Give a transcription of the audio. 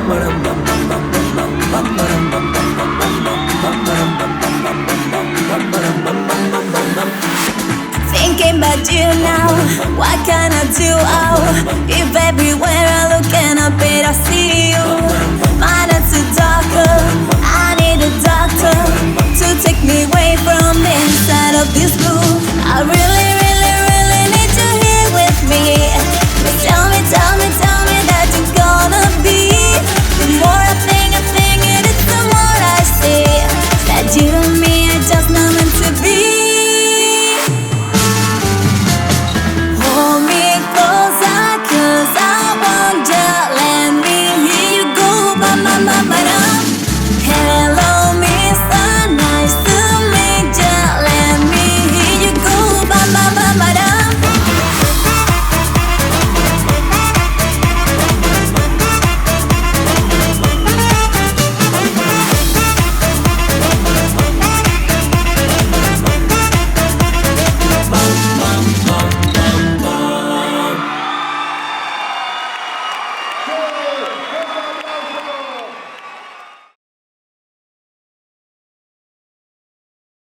Thinking about you now, what can I do? Oh, if everywhere I look and I bet I see you. My nights are darker, I need a doctor to take me away from the inside of this room. I really, really, really need you here with me. But tell me, tell me, tell me that you're gonna be. The more I think it is, the more I see that you and me are just not meant to be. Hold me closer, 'cause I want you. Let me hear you go, ba ba ba ba da.